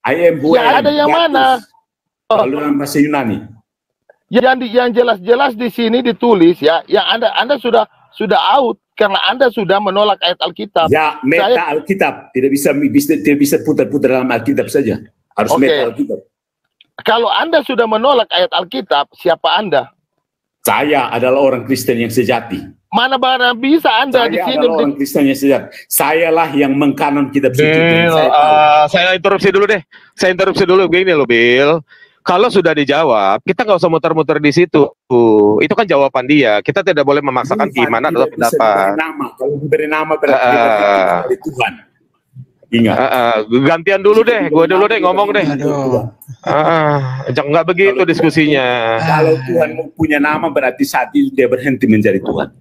I am who I am. Ada yang mana? Kalau dalam bahasa Yunani. Yang jelas-jelas di sini ditulis ya, yang Anda sudah out karena Anda sudah menolak ayat Alkitab. Ya, meta Alkitab tidak bisa putar-putar dalam Alkitab saja. Harus meta Alkitab. Kalau Anda sudah menolak ayat Alkitab, siapa Anda? Saya adalah orang Kristen yang sejati. Mana bisa Anda di sini? Saya adalah orang Kristen yang sejati. Sayalah yang mengkanon kitab suci. Saya interupsi dulu deh. Saya interupsi dulu begini loh, Bill. Kalau sudah dijawab, kita nggak usah muter-muter di situ. Itu kan jawaban dia. Kita tidak boleh memaksakan keimanan atau pendapat. Kalau diberi nama berarti dari Tuhan. Ingat. Gantian dulu deh. Gue dulu deh ngomong deh. Jangan nggak begitu diskusinya. Kalau Tuhan punya nama berarti saat itu dia berhenti menjadi Tuhan.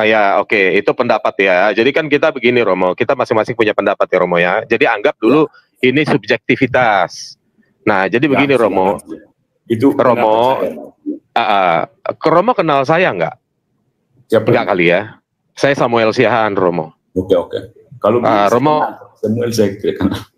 Ya, oke. Itu pendapat ya. Jadi kan kita begini, Romo. Kita masing-masing punya pendapat ya, Romo ya. Jadi anggap dulu ini subjektivitas. Nah, jadi begini Romo. Itu Romo. Romo kenal saya nggak? Enggak kali ya. Saya Samuel Siahaan, Romo. Oke. Kalau Romo Samuel saya kenal.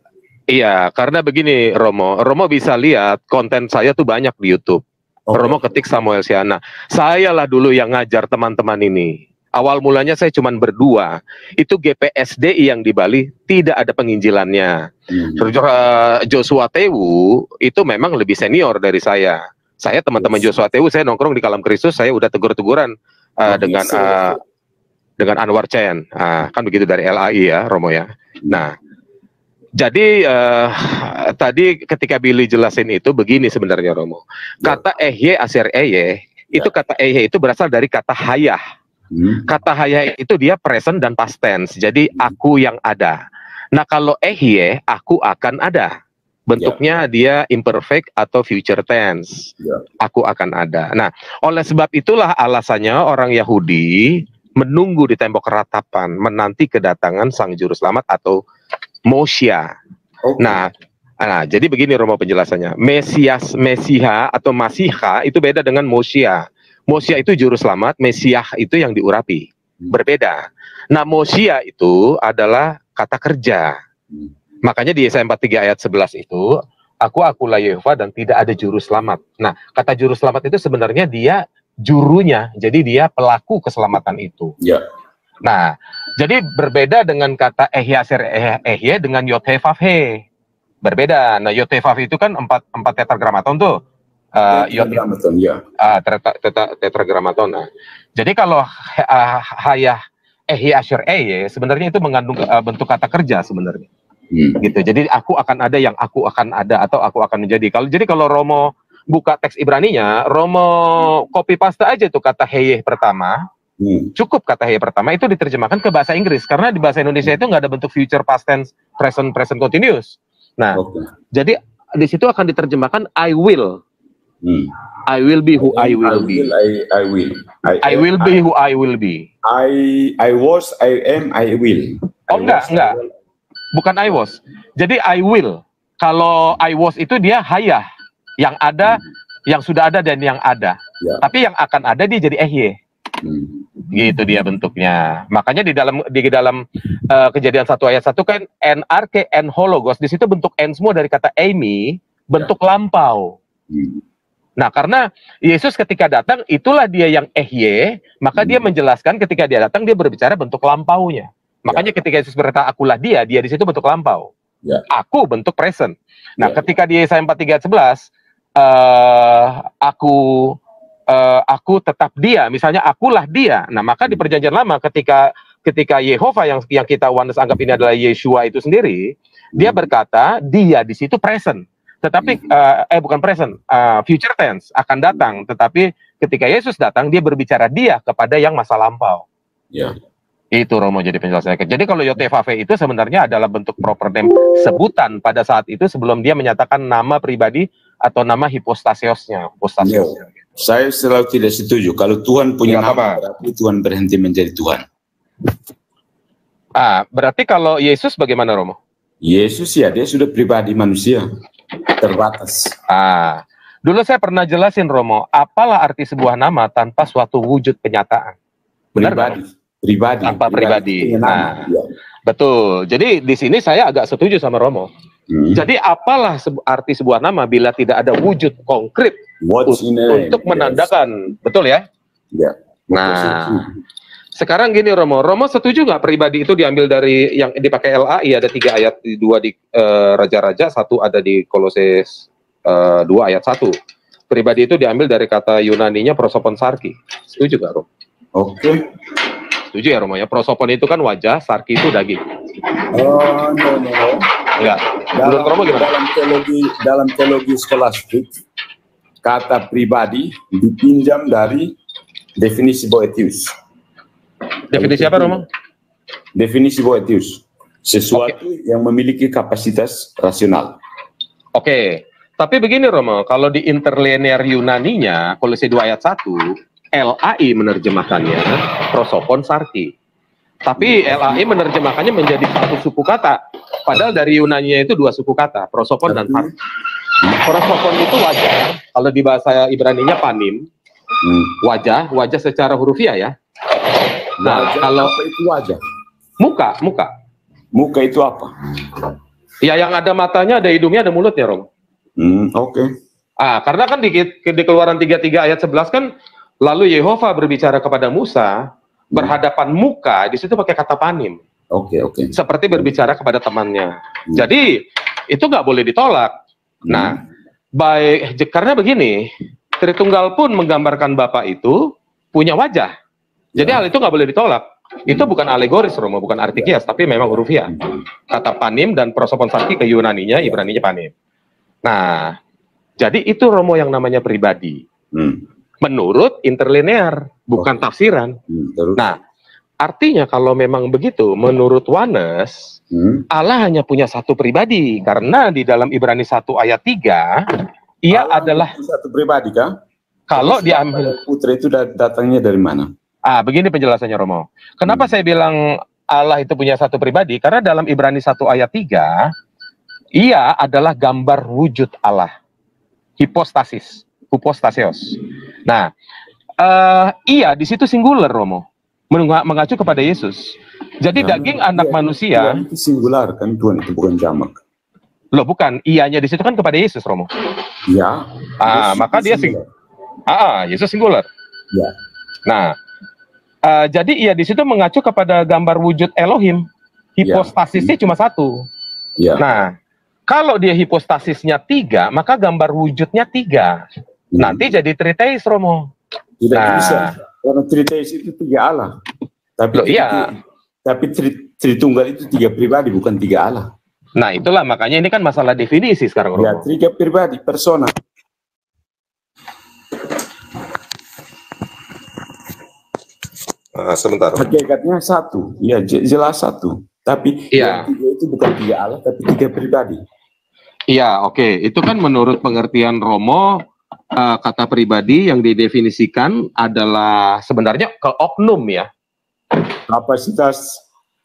Iya, karena begini Romo bisa lihat konten saya tuh banyak di YouTube. Romo ketik Samuel Siahaan. Saya lah dulu yang ngajar teman-teman ini. Awal mulanya saya cuma berdua. Itu GPSDI yang di Bali tidak ada penginjilannya. Joshua Tewu itu memang lebih senior dari saya. Saya teman-teman Joshua Tewu, saya nongkrong di Kalam Kristus, saya udah tegur-teguran dengan Anwar Chen. Kan begitu dari LAI ya, Romo ya. Nah, jadi tadi ketika Billy jelasin itu begini sebenarnya Romo. Kata ehye aser eye, itu kata ehye itu berasal dari kata hayah. Kata hayah itu dia present dan past tense. Jadi aku yang ada. Nah kalau ehye, aku akan ada. Bentuknya dia imperfect atau future tense. Aku akan ada. Nah oleh sebab itulah alasannya orang Yahudi menunggu di tembok ratapan, menanti kedatangan sang juru selamat atau Mosya. Nah, jadi begini Romo penjelasannya. Mesiha atau Masiha itu beda dengan Mosya. Mosya itu juru selamat, Mesiah itu yang diurapi. Berbeda. Nah, Mosya itu adalah kata kerja. Makanya di Yesaya 43 ayat 11 itu, akulah Yehova dan tidak ada juru selamat. Nah, kata juru selamat itu sebenarnya dia jurunya, jadi dia pelaku keselamatan itu. Nah, jadi berbeda dengan kata ehye dengan yod-he-vav-he. Berbeda. Nah, yod-he-vav itu kan empat tetragramaton tuh. Tetragramaton, tetragramaton. Nah, jadi kalau hayah ehye asher eye sebenarnya itu mengandung bentuk kata kerja sebenarnya. Gitu. Jadi aku akan ada yang aku akan ada atau aku akan menjadi. Kalau Romo buka teks Ibraninya, Romo copy paste aja tuh kata heye pertama. Cukup kata heye pertama itu diterjemahkan ke bahasa Inggris karena di bahasa Indonesia itu nggak ada bentuk future, past tense, present continuous. Nah, jadi di situ akan diterjemahkan I will. I will be who I will be. I will be who I will be. I was, I am, I will. Enggak. Bukan I was. Jadi I will. Kalau I was itu dia hayah. Yang ada, yang sudah ada dan yang ada. Tapi yang akan ada dia jadi ehye. Gitu dia bentuknya. Makanya di dalam Kejadian 1 ayat 1 kan NRK en hologos. Di situ bentuk en semua dari kata Amy, bentuk lampau. Nah, karena Yesus ketika datang, itulah dia yang ehye, maka dia menjelaskan ketika dia datang, dia berbicara bentuk lampaunya. Makanya ketika Yesus berkata, akulah dia di situ bentuk lampau. Aku bentuk present. Nah, ketika di Yesaya 43 ayat 11, aku tetap dia, misalnya akulah dia. Nah, maka di perjanjian lama ketika Yehova yang kita oneness anggap ini adalah Yeshua itu sendiri, dia berkata, dia di situ present. Tetapi bukan present, future tense akan datang. Tetapi ketika Yesus datang, dia berbicara dia kepada yang masa lampau. Itu Romo jadi penjelasannya. Jadi kalau yod-he-vav-he itu sebenarnya adalah bentuk proper name, sebutan pada saat itu sebelum dia menyatakan nama pribadi atau nama hipostasiosnya. Saya selalu tidak setuju. Kalau Tuhan punya nama, berarti Tuhan berhenti menjadi Tuhan. Berarti kalau Yesus bagaimana Romo? Yesus ya, dia sudah pribadi manusia. Terbatas. Dulu saya pernah jelasin Romo, apalah arti sebuah nama tanpa suatu wujud penyataan? Benar pribadi. Tanpa pribadi. Nah, Betul. Jadi di sini saya agak setuju sama Romo. Jadi apalah arti sebuah nama bila tidak ada wujud konkret untuk menandakan, betul ya? Ya. Nah, sekarang gini Romo setuju nggak pribadi itu diambil dari yang dipakai LAI, ada 3 ayat, 2 di Raja-Raja, 1 ada di Kolose 2 ayat 1. Pribadi itu diambil dari kata Yunaninya prosopon sarki. Setuju nggak Romo? Oke. Setuju ya Romo ya? Prosopon itu kan wajah, sarki itu daging. Oh, no. Enggak. Menurut Romo gimana? Dalam teologi skolastik, kata pribadi dipinjam dari definisi Boethius. Definisi apa Romo? Definisi Boethius, sesuatu yang memiliki kapasitas rasional. Oke. Tapi begini Romo, kalau di interlinear Yunaninya, Kolose 2 ayat 1, LAI menerjemahkannya prosopon sarki. Tapi LAI menerjemahkannya menjadi 1 suku kata. Padahal dari Yunaninya itu 2 suku kata, prosopon dan sarki. Prosopon itu wajah, kalau di bahasa Ibraninya panim, wajah secara hurufiah ya. Nah, wajah, kalau apa itu wajah? Muka itu apa? Ya, yang ada matanya, ada hidungnya, ada mulutnya, Rom. Oke. Karena kan di Keluaran 33 ayat 11 kan, lalu Yehova berbicara kepada Musa, berhadapan muka, di situ pakai kata panim. Oke. Seperti berbicara kepada temannya. Jadi, itu nggak boleh ditolak. Nah, karena begini, Tritunggal pun menggambarkan Bapa itu punya wajah. Jadi hal itu nggak boleh ditolak. Itu bukan alegoris, Romo, bukan arti kias, tapi memang hurufiah. Kata panim dan prosopon sarki ke Yunaninya, Ibraninya panim. Nah, jadi itu Romo yang namanya pribadi. Menurut interlinear, bukan tafsiran. Nah, artinya kalau memang begitu, menurut Wanes, Allah hanya punya 1 pribadi. Karena di dalam Ibrani 1 ayat 3, ia Allah adalah satu pribadi, kan? Kalau diambil putra itu datangnya dari mana? Begini penjelasannya Romo. Kenapa saya bilang Allah itu punya 1 pribadi? Karena dalam Ibrani 1 ayat 3, ia adalah gambar wujud Allah. Hypostasios. Nah, ia di situ singular Romo. Mengacu kepada Yesus. Jadi daging anak manusia. Tuhan itu singular kan, Tuhan itu bukan jamak. Loh bukan, ianya di situ kan kepada Yesus Romo. Ya. Maka dia singular. Yesus singular. Ya. Nah, jadi ia di situ mengacu kepada gambar wujud Elohim. Hipostasisnya cuma 1. Ya. Nah, kalau dia hipostasisnya 3, maka gambar wujudnya 3. Nanti jadi triteis Romo. Tidak bisa. Karena triteis itu 3 Allah. Tapi Tritunggal itu 3 pribadi, bukan 3 Allah. Nah, itulah makanya ini kan masalah definisi sekarang Romo. Ya, 3 pribadi, persona. Sebentar. Hakikatnya 1, ya jelas 1. Tapi yang 3 itu bukan 3 Allah, tapi 3 pribadi. Iya, oke. Itu kan menurut pengertian Romo, kata pribadi yang didefinisikan adalah sebenarnya ke oknum ya. Kapasitas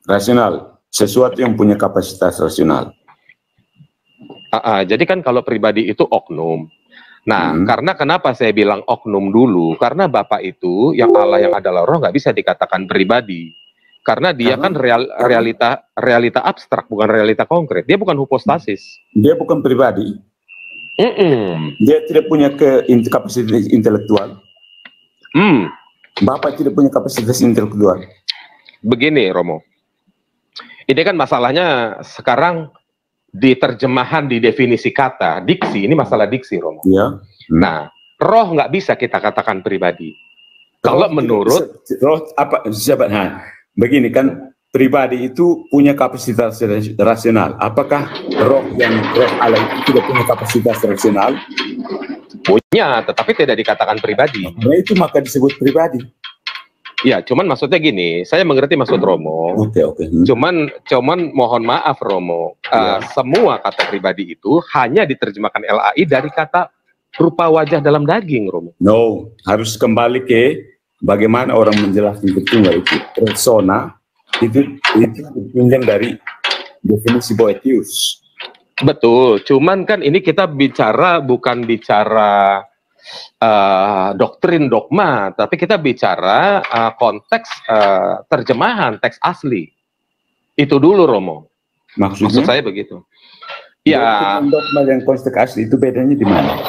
rasional, sesuatu yang punya kapasitas rasional. Jadi kan kalau pribadi itu oknum. Nah, karena kenapa saya bilang oknum dulu? Karena Bapa itu, yang Allah yang adalah roh, nggak bisa dikatakan pribadi. Karena dia kan realita abstrak, bukan realita konkret. Dia bukan hypostasis. Dia bukan pribadi. Dia tidak punya kapasitas intelektual. Bapa tidak punya kapasitas intelektual. Begini, Romo. Ini kan masalahnya sekarang di terjemahan, di definisi kata, diksi, ini masalah diksi, Romo. Ya. Nah, roh nggak bisa kita katakan pribadi. Kalau menurut roh apa? Begini kan, pribadi itu punya kapasitas rasional. Apakah roh Allah itu tidak punya kapasitas rasional? Punya, tetapi tidak dikatakan pribadi. Nah, itu maka disebut pribadi. Ya, cuman maksudnya gini, saya mengerti maksud Romo. Oke. Cuman mohon maaf Romo, semua kata pribadi itu hanya diterjemahkan LAI dari kata rupa wajah dalam daging, Romo. No, harus kembali ke bagaimana orang menjelaskan Tritunggal itu. Persona itu dipinjam dari definisi Boethius. Betul, cuman kan ini kita bukan bicara doktrin dogma, tapi kita bicara konteks terjemahan teks asli. Itu dulu Romo. Maksud Maksudnya? saya begitu. Ya, Dogma dan konteks asli itu bedanya di mana?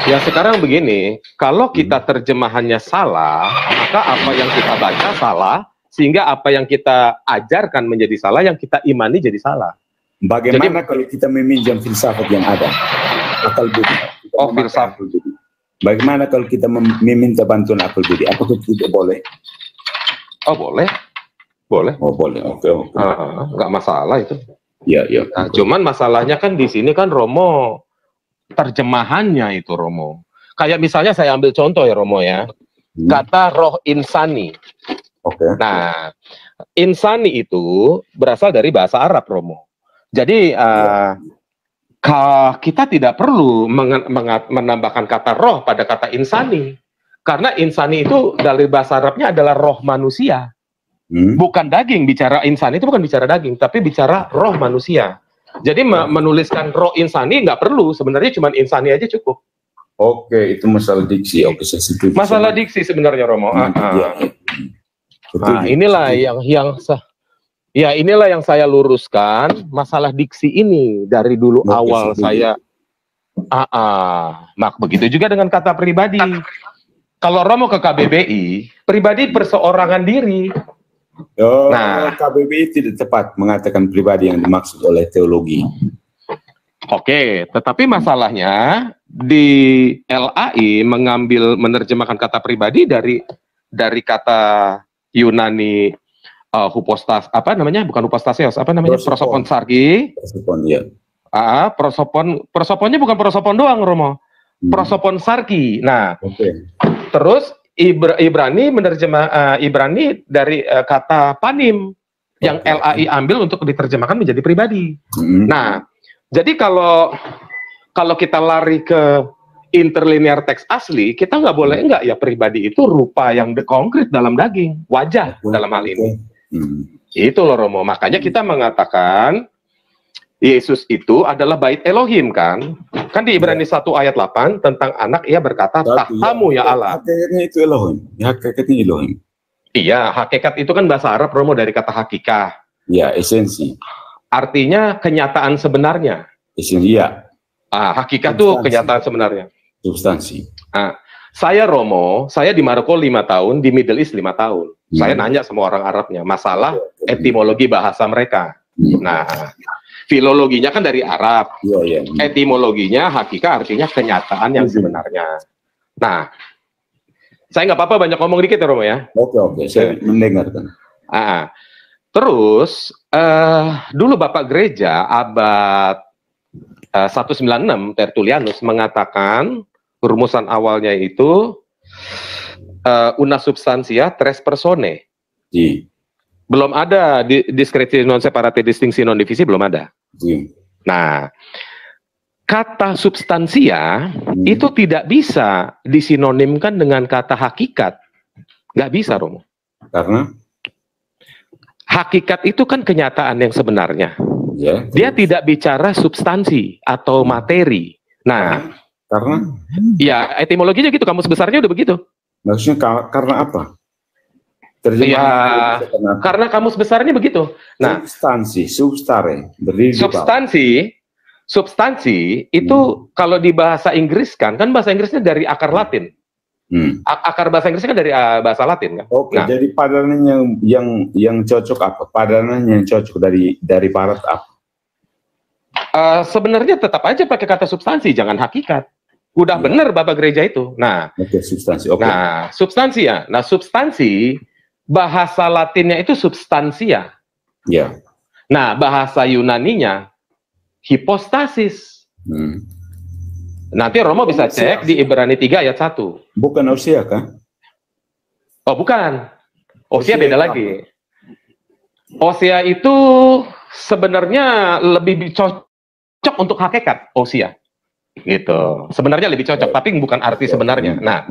ya sekarang begini, kalau kita terjemahannya salah, maka apa yang kita baca salah, sehingga apa yang kita ajarkan menjadi salah, yang kita imani jadi salah. Bagaimana kalau kita meminjam filsafat yang ada? Akal budi. Kita Oh, memakai filsafat. akal budi. Bagaimana kalau kita meminta bantuan akal budi? Apakah tidak boleh? Oh boleh, boleh. Oh boleh, oke. Nggak masalah itu. Ya, ya. Nah, cuman masalahnya kan di sini kan Romo, terjemahannya itu Romo. Kayak misalnya saya ambil contoh ya Romo ya, kata roh insani. Oke. Nah, insani itu berasal dari bahasa Arab Romo. Jadi kita tidak perlu menambahkan kata roh pada kata insani. Karena insani itu dari bahasa Arabnya adalah roh manusia. Bukan daging, bicara insani itu bukan bicara daging, tapi bicara roh manusia. Jadi menuliskan roh insani nggak perlu, sebenarnya cuma insani aja cukup. Oke, itu masalah diksi. Oke, saya setuju. Masalah diksi sebenarnya Romo. Ya. Nah, inilah inilah yang saya luruskan, masalah diksi ini dari dulu awal saya. Mak begitu juga dengan kata pribadi. Kalau Romo ke KBBI, pribadi perseorangan diri. Nah, KBBI tidak tepat mengatakan pribadi yang dimaksud oleh teologi. Oke, tetapi masalahnya di LAI menerjemahkan kata pribadi dari kata Yunani hupostas, apa namanya? Bukan hupostasios, apa namanya? Prosopon sargi. Prosopon, ya. Prosoponnya bukan prosopon doang, Romo. Prosopon sargi. Nah, terus Ibrani menerjemah Ibrani dari kata panim yang LAI ambil untuk diterjemahkan menjadi pribadi. Nah, jadi kalau kita lari ke interlinear teks asli, kita nggak boleh ya pribadi itu rupa yang konkret dalam daging, wajah dalam hal ini. Itu loh Romo, makanya kita mengatakan Yesus itu adalah bait Elohim kan di Ibrani 1 ayat 8 tentang anak ia berkata tahtamu ya Allah. Hakikatnya itu Elohim, hakikatnya Elohim. Iya, hakikat itu kan bahasa Arab Romo dari kata hakikah. Ya, esensi. Artinya kenyataan sebenarnya. Esensi, ya. Hakikat itu kenyataan sebenarnya. Substansi. Saya Romo, saya di Maroko 5 tahun, di Middle East 5 tahun. Saya nanya sama orang Arabnya, masalah etimologi bahasa mereka. Nah, filologinya kan dari Arab. Etimologinya, hakikat artinya kenyataan yang sebenarnya. Nah, saya nggak apa-apa banyak ngomong dikit ya Romo ya. Oke, saya mendengarkan. Terus, dulu Bapak Gereja abad 196 Tertullianus mengatakan rumusan awalnya itu una substantia tres personae. Belum ada diskresi non separate distingsi non divisi, belum ada. Nah, kata substansia itu tidak bisa disinonimkan dengan kata hakikat. Nggak bisa, Romo. Karena? Hakikat itu kan kenyataan yang sebenarnya. Ya, dia tidak bicara substansi atau materi. Nah, karena? Ya, etimologinya gitu, kamus besarnya udah begitu. Maksudnya karena apa? Karena kamus besarnya begitu. Nah, substansi itu kalau di bahasa Inggris kan bahasa Inggrisnya dari akar Latin. Akar bahasa Inggrisnya kan dari bahasa Latin kan. Oke, jadi padanan yang cocok apa? Padanan yang cocok dari barat apa? Sebenarnya tetap aja pakai kata substansi, jangan hakikat. Udah bener Bapak Gereja itu. Nah, substansi. Nah, substansi ya. Nah, substansi bahasa Latinnya itu substansia. Ya. Nah, bahasa Yunaninya hipostasis. Nanti Romo bisa cek di Ibrani 3 ayat 1. Bukan Ousia kan? Oh, bukan. Ousia beda lagi. Ousia itu sebenarnya lebih cocok untuk hakikat Ousia. Gitu. Sebenarnya lebih cocok, tapi bukan arti sebenarnya. Nah,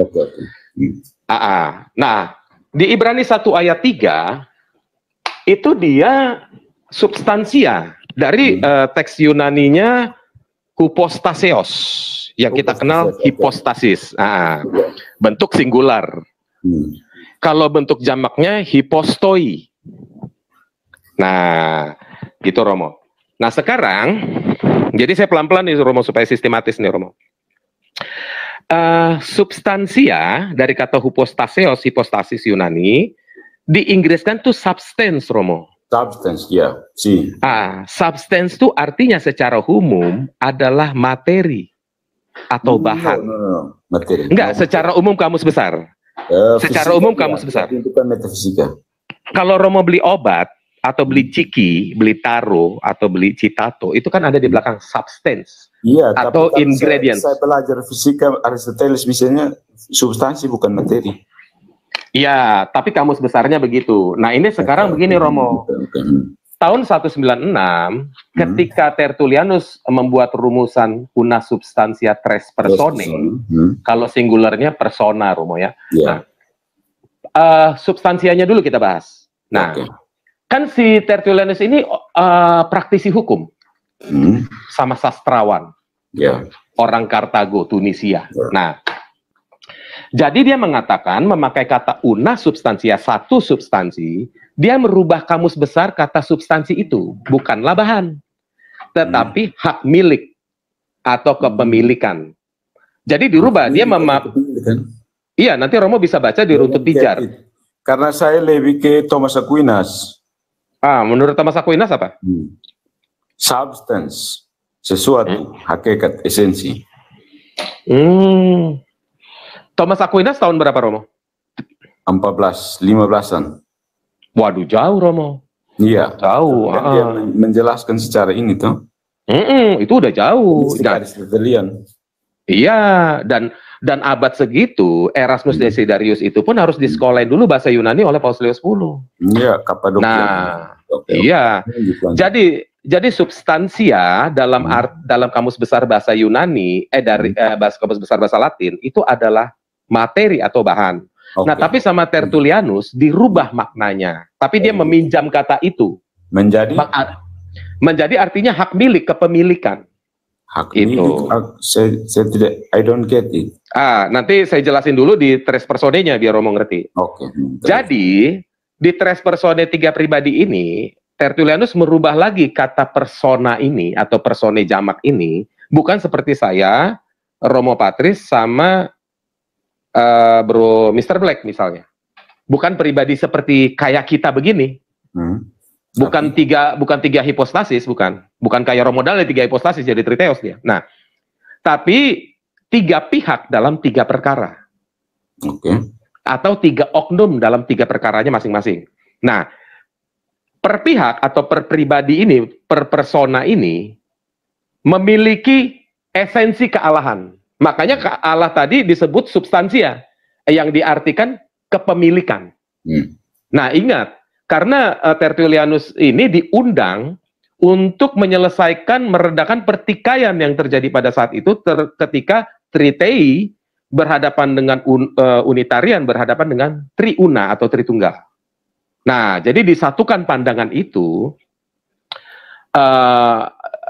nah, di Ibrani 1 ayat 3 itu dia substansia dari teks Yunaninya hypostaseos yang kita kenal hipostasis. Bentuk singular. Kalau bentuk jamaknya hipostoi. Nah, gitu Romo. Nah sekarang, jadi saya pelan-pelan nih Romo supaya sistematis nih Romo. Substansia dari kata hypostaseos, hipostasis Yunani, di Inggris kan tuh substance Romo. Substance, ya, si. Substance itu artinya secara umum adalah materi atau bahan. No. Materi. Enggak, secara umum kamus besar. Secara umum kamus besar. Itu kan metafisika. Kalau Romo beli obat, atau beli ciki, beli taro, atau beli citato, itu kan ada di belakang substance. Iya, atau tapi ingredients. Saya belajar fisika Aristoteles misalnya substansi bukan materi. Iya, tapi kamus besarnya begitu. Nah ini sekarang begini Romo. Tahun 196, ketika Tertullianus membuat rumusan una substantia tres personae, kalau singularnya persona Romo ya. Nah, substansianya dulu kita bahas. Nah, kan si Tertullianus ini praktisi hukum, sama sastrawan, orang Kartago, Tunisia. Nah, jadi dia mengatakan memakai kata una substansia, satu substansi, dia merubah kamus besar kata substansi itu, bukanlah bahan, tetapi hak milik atau kepemilikan. Jadi dirubah, dia iya, nanti Romo bisa baca di Runtut Pijar. Karena saya lebih ke Thomas Aquinas. Menurut Thomas Aquinas apa? Substance, sesuatu, hakikat, esensi. Thomas Aquinas tahun berapa Romo? 15-an. Waduh, jauh Romo. Iya. Jauh. Dia menjelaskan secara ini tuh. Itu udah jauh. Iya, dan abad segitu Erasmus Desiderius itu pun harus disekolahin dulu bahasa Yunani oleh Paus Leo X. Iya, Kapadokia. Nah, iya. Jadi substansia dalam kamus besar bahasa Yunani dari kamus besar bahasa Latin itu adalah materi atau bahan. Nah, tapi sama Tertullianus dirubah maknanya. Tapi dia meminjam kata itu. Menjadi artinya hak milik, kepemilikan. Hak itu. Saya tidak, I don't get it. Nanti saya jelasin dulu di tres personenya biar Romo ngerti. Jadi di tres persone tiga pribadi ini, Tertullianus merubah lagi kata persona ini atau persone jamak ini, bukan seperti saya, Romo Patris sama Bro Mr. Black misalnya. Bukan pribadi seperti kayak kita begini. Bukan tiga hipostasis, bukan kayak Romo Dale tiga hipostasis jadi triteos dia. Nah, tapi tiga pihak dalam tiga perkara. Atau tiga oknum dalam tiga perkaranya masing-masing. Nah, per pihak atau per pribadi ini, per persona ini memiliki esensi kealahan. Makanya Allah tadi disebut substansia yang diartikan kepemilikan. Nah, ingat, karena Tertullianus ini diundang untuk menyelesaikan, meredakan pertikaian yang terjadi pada saat itu ketika tritei berhadapan dengan unitarian, berhadapan dengan triuna atau tritunggal. Nah, jadi disatukan pandangan itu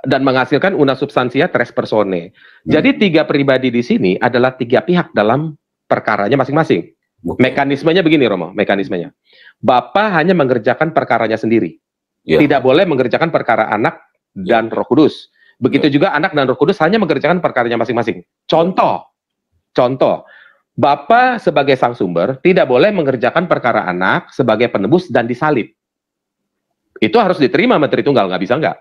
dan menghasilkan una substantia tres personae. Jadi tiga pribadi di sini adalah tiga pihak dalam perkaranya masing-masing. Mekanismenya begini Romo, mekanismenya. Bapa hanya mengerjakan perkaranya sendiri. Tidak boleh mengerjakan perkara anak dan Roh Kudus. Begitu juga anak dan Roh Kudus hanya mengerjakan perkaranya masing-masing. Contoh, Bapa sebagai sang sumber tidak boleh mengerjakan perkara anak sebagai penebus dan disalib. Itu harus diterima sama Tritunggal, nggak bisa nggak?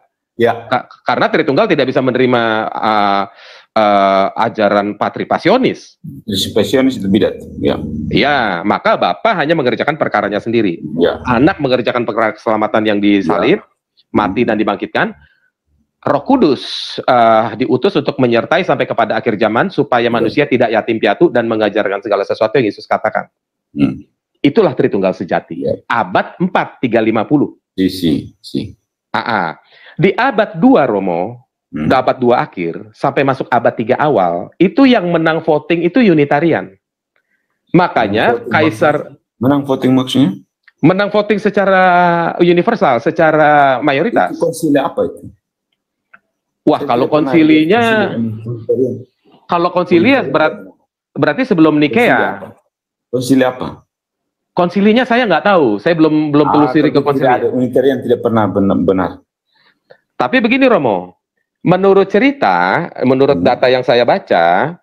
Karena Tritunggal tidak bisa menerima ajaran patripasionis. Patripasionis itu bidat. Ya, maka Bapa hanya mengerjakan perkaranya sendiri. Anak mengerjakan perkara keselamatan yang disalib, mati dan dibangkitkan. Roh Kudus diutus untuk menyertai sampai kepada akhir zaman supaya manusia tidak yatim piatu dan mengajarkan segala sesuatu yang Yesus katakan. Itulah Tritunggal sejati. Abad 4, 350. Di abad 2 Romo, abad 2 akhir sampai masuk abad 3 awal, itu yang menang voting itu Unitarian. Makanya Kaisar menang voting maksudnya? Menang voting secara universal, secara mayoritas. Itu konsili apa itu? Wah, kalau konsilinya, berarti sebelum Nikea. Konsili apa? Konsilinya saya nggak tahu, saya belum telusuri ke Tidak konsilinya. ada Unitarian tidak pernah benar. Tapi begini Romo, menurut cerita, menurut data yang saya baca,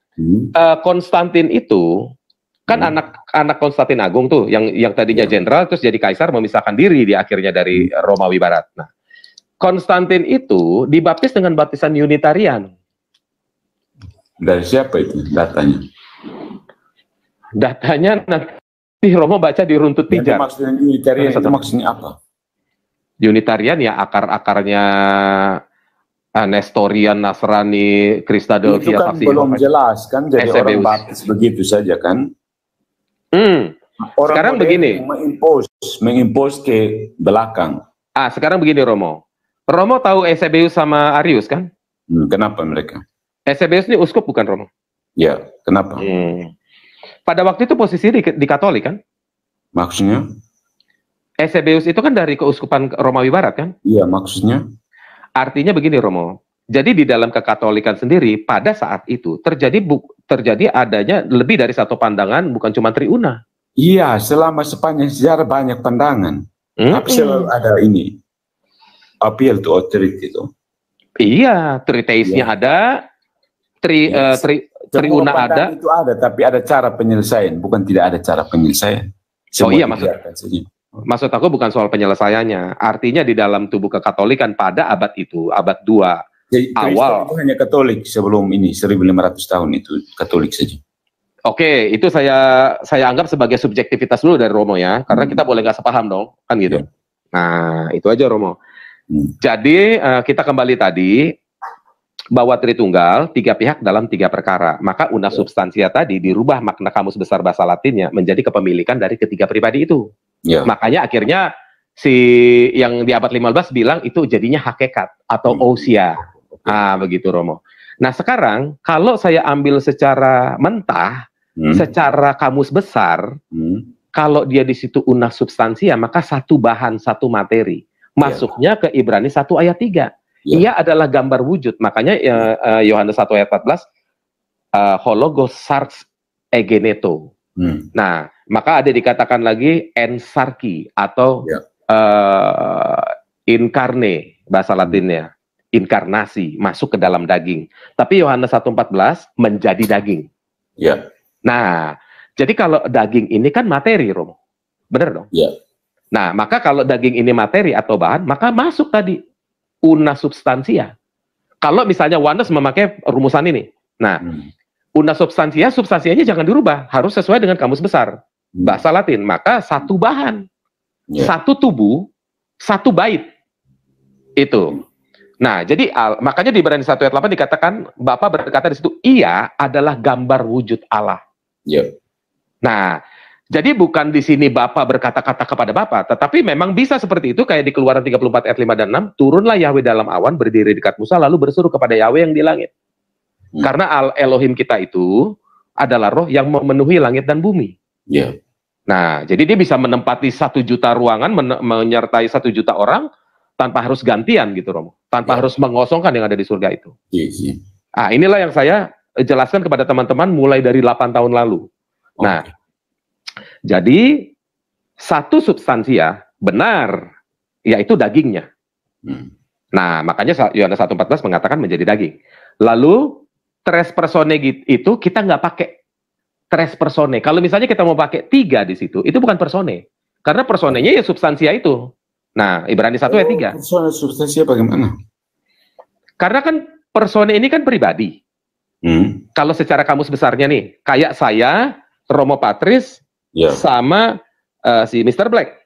Konstantin itu kan anak Konstantin Agung tuh, yang tadinya jenderal terus jadi kaisar, memisahkan diri di akhirnya dari Romawi Barat. Nah, Konstantin itu dibaptis dengan baptisan Unitarian. Dari siapa itu datanya? Datanya nanti Romo baca di runtut Yang pijar. maksudnya Unitarian itu maksudnya apa? Unitarian ya akar-akarnya Nestorian, Nasrani, Itu Kristadelphia, kan Saksi belum Yehova. jelas kan, jadi orang Eusebius. baptis begitu saja kan? Orang Sekarang modern begini. mengimpos ke belakang. Sekarang begini Romo. Romo tahu Eusebius sama Arius kan? Kenapa mereka? Eusebius ini uskup bukan Romo? Ya, kenapa? Pada waktu itu posisi di Katolik kan? Maksudnya? Eusebius itu kan dari keuskupan Romawi Barat kan? Iya, maksudnya? Artinya begini Romo. Jadi di dalam kekatolikan sendiri pada saat itu terjadi adanya lebih dari satu pandangan, bukan cuma triuna. Iya, selama sepanjang sejarah banyak pandangan. Tapi selalu ada ini appeal to authority itu. Iya, triteisnya ada, triuna ada. Itu ada, tapi ada cara penyelesaian, bukan tidak ada cara penyelesaian. Iya, maksud aku bukan soal penyelesaiannya. Artinya di dalam tubuh kekatolikan pada abad itu, abad 2 jadi, awal. Itu hanya Katolik sebelum ini 1500 tahun itu Katolik saja. Oke, itu saya anggap sebagai subjektivitas dulu dari Romo ya, karena kita boleh nggak sepaham dong, kan gitu. Nah, itu aja Romo. Jadi kita kembali tadi bahwa Tritunggal 3 pihak dalam 3 perkara. Maka una substantia tadi dirubah makna kamus besar bahasa Latinnya menjadi kepemilikan dari ketiga pribadi itu. Makanya akhirnya si yang di abad 15 bilang itu jadinya hakikat atau ousia. Begitu Romo. Nah sekarang kalau saya ambil secara mentah, secara kamus besar, kalau dia di situ una substansia, maka satu bahan, satu materi. Masuknya ke Ibrani 1 ayat 3. Ia adalah gambar wujud. Makanya Yohanes 1 ayat 14, hologos sarx egeneto. Nah, maka ada dikatakan lagi ensarki atau incarne bahasa Latinnya, inkarnasi, masuk ke dalam daging. Tapi Yohanes 1:14 menjadi daging. Nah, jadi kalau daging ini kan materi, Romo. Benar dong? Nah, maka kalau daging ini materi atau bahan, maka masuk tadi una substansia. Kalau misalnya Yohanes memakai rumusan ini. Nah, una substansia, substansianya jangan dirubah, harus sesuai dengan kamus besar bahasa Latin. Maka satu bahan, satu tubuh, satu bait. Itu. Nah, jadi makanya di Ibrani 1 ayat 8 dikatakan Bapa berkata di situ, ia adalah gambar wujud Allah. Nah, jadi bukan di sini Bapa berkata-kata kepada Bapa, tetapi memang bisa seperti itu, kayak di Keluaran 34 ayat 5 dan 6, turunlah Yahweh dalam awan, berdiri dekat Musa, lalu berseru kepada Yahweh yang di langit. Karena Elohim kita itu adalah roh yang memenuhi langit dan bumi. Nah, jadi dia bisa menempati 1 juta ruangan, menyertai 1 juta orang, tanpa harus gantian gitu Romo. Tanpa harus mengosongkan yang ada di surga itu. Inilah yang saya jelaskan kepada teman-teman mulai dari 8 tahun lalu. Nah, jadi satu substansia benar, yaitu dagingnya. Nah, makanya Yohanes 1:14 mengatakan menjadi daging. Lalu tres persone itu kita nggak pakai tres persone. Kalau misalnya kita mau pakai 3 di situ, itu bukan persone. Karena personenya ya substansia itu. Nah, Ibrani 1 ayat 3. Persone substansia bagaimana? Karena kan persone ini kan pribadi. Kalau secara kamus besarnya nih, kayak saya, Romo Patris, sama si Mr. Black.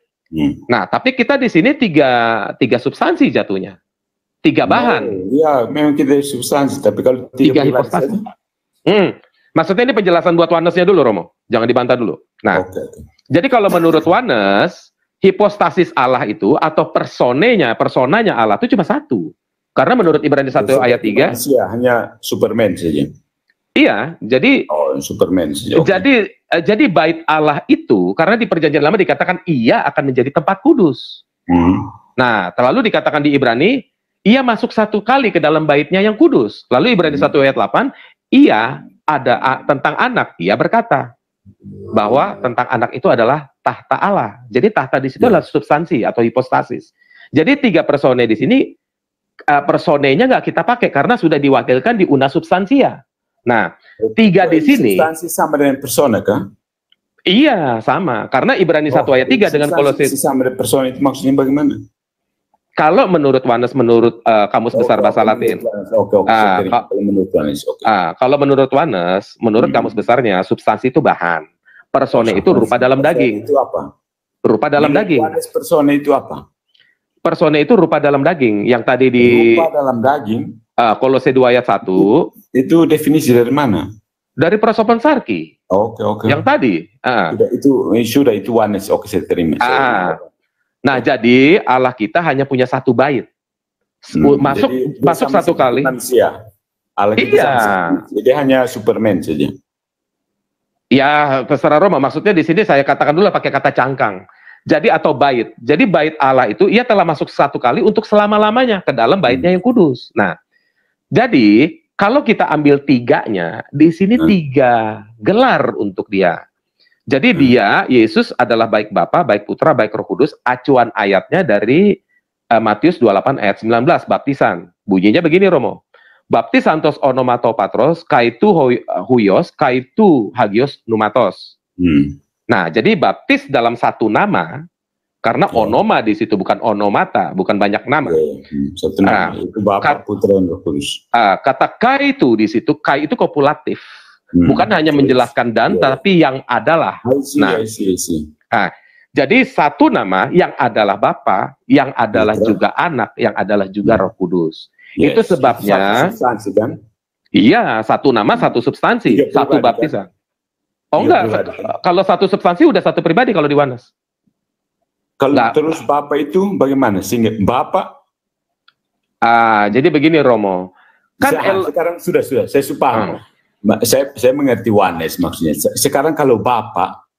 Nah, tapi kita di sini tiga substansi jatuhnya. 3 bahan. Iya, memang kita substansi, tapi kalau 3 hipostasi. Maksudnya ini penjelasan buat Wanesnya dulu, Romo. Jangan dibantah dulu. Nah, jadi kalau menurut Wanes, hipostasis Allah itu atau personanya Allah itu cuma 1. Karena menurut Ibrani 1 ayat 3, hanya Superman saja. Iya, jadi Superman saja. Jadi bait Allah itu karena di Perjanjian Lama dikatakan ia akan menjadi tempat kudus. Nah, terlalu dikatakan di Ibrani ia masuk 1 kali ke dalam baitnya yang kudus. Lalu Ibrani 1 ayat 8, ia ada tentang anak, ia berkata bahwa tentang anak itu adalah tahta Allah. Jadi tahta di situ Ya. adalah substansi atau hipostasis. Jadi 3 persone di sini, personenya nggak kita pakai karena sudah diwakilkan di una substansia. Nah, 3 di sini, Substansi sama dengan persona kah? iya sama. Karena Ibrani 1 ayat 3 dengan Kolose. Substansi sama dengan persona itu maksudnya bagaimana? Kalau menurut Wanes, menurut Kamus Besar Bahasa Latin. Oke, Ah, kalau menurut Wanes, oke. Kalau menurut Wanes, menurut Kamus Besarnya, substansi itu bahan. Persone itu rupa dalam daging. Itu apa? Rupa dalam Menurut daging. Wanes, persona itu apa? Persone itu rupa dalam daging. Yang tadi di Rupa dalam daging, Kolose 2 ayat 1, itu definisi dari mana? dari prosopan sarki. Oke. Yang tadi. Sudah itu Wanes, oke saya terima. Nah, jadi Allah kita hanya punya 1 bait. Masuk Jadi, dia masuk sama 1 kali. Manusia. Allah kita Iya. sama. Jadi hanya Superman saja. Ya, terserah Roma. Maksudnya di sini saya katakan dulu pakai kata cangkang. Jadi atau bait. Jadi bait Allah itu ia telah masuk 1 kali untuk selama-lamanya ke dalam baitnya yang kudus. Nah, jadi kalau kita ambil 3-nya, di sini 3 gelar untuk dia. Jadi dia, Yesus adalah baik Bapa, baik Putra, baik Roh Kudus. Acuan ayatnya dari Matius 28 ayat 19, baptisan. Bunyinya begini, Romo. Baptis santos onomato patros, kaitu huios, kaitu hagios numatos. Nah, jadi baptis dalam 1 nama, karena onoma di situ bukan onomata, bukan banyak nama. Satu nama, itu Bapa, Putra, dan Roh Kudus. Kata kaitu di situ, kai itu kopulatif. Bukan hanya menjelaskan dan, tapi yang adalah. Nah, jadi 1 nama yang adalah Bapa, yang adalah juga Anak, yang adalah juga Roh Kudus. Itu sebabnya. Iya, 1 nama, 1 substansi, 1 baptisan. Oh enggak, kalau 1 substansi udah 1 pribadi kalau di Wanes. Kalau terus Bapa itu bagaimana? Sehingga Bapa. Jadi begini Romo. Kan sekarang sudah saya paham. Saya mengerti Wanes maksudnya. Sekarang kalau Bapak,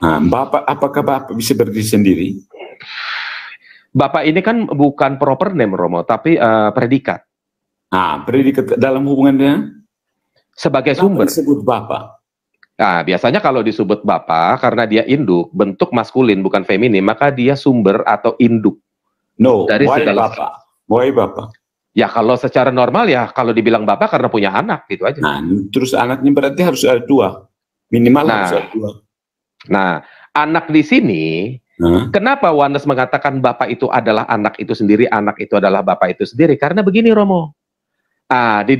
Bapak, apakah Bapak bisa berdiri sendiri? Bapak ini kan bukan proper name Romo, tapi predikat. Predikat dalam hubungannya sebagai sumber. Disebut Bapak. Nah, biasanya kalau disebut Bapak karena dia induk, bentuk maskulin bukan feminin, maka dia sumber atau induk. Dari segala Bapak. Why Bapak? Ya kalau secara normal ya kalau dibilang Bapak karena punya anak gitu aja. Nah, terus anaknya berarti harus ada 2. Minimal harus ada 2. Nah, anak di sini, kenapa Wanes mengatakan Bapak itu adalah anak itu sendiri, anak itu adalah Bapak itu sendiri? Karena begini Romo. Di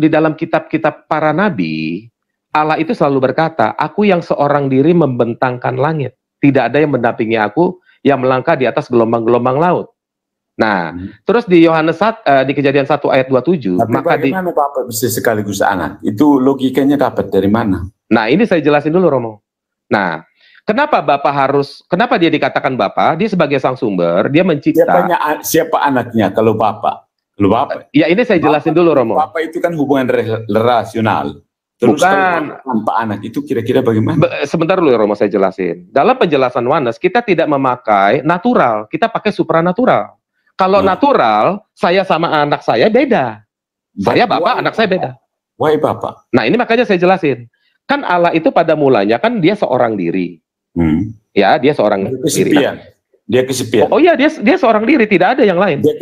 dalam kitab-kitab para nabi, Allah itu selalu berkata, aku yang seorang diri membentangkan langit. Tidak ada yang mendampingi aku yang melangkah di atas gelombang-gelombang laut. Nah, terus di Yohanes di Kejadian 1 ayat 27, tapi maka bagaimana Bapak bisa sekaligus anak? Itu logikanya dapat dari mana? Nah, ini saya jelasin dulu Romo. Nah, kenapa kenapa dia dikatakan Bapak? Dia sebagai sang sumber, dia mencipta. Siapa anaknya kalau Bapak? Kalau Bapak. Ya, ini saya jelasin dulu Romo. Bapak itu kan hubungan relasional. Terus bukan tanpa anak itu kira-kira bagaimana? Sebentar dulu Romo saya jelasin. Dalam penjelasan Wanes, kita tidak memakai natural, kita pakai supranatural. Kalau natural, saya sama anak saya beda. Saya Bapak, anak saya beda. Why Bapak? Nah, ini makanya saya jelasin. Kan Allah itu pada mulanya kan dia seorang diri. Ya, dia seorang diri. Nah, dia kesepian. Oh iya, dia seorang diri, tidak ada yang lain. Dia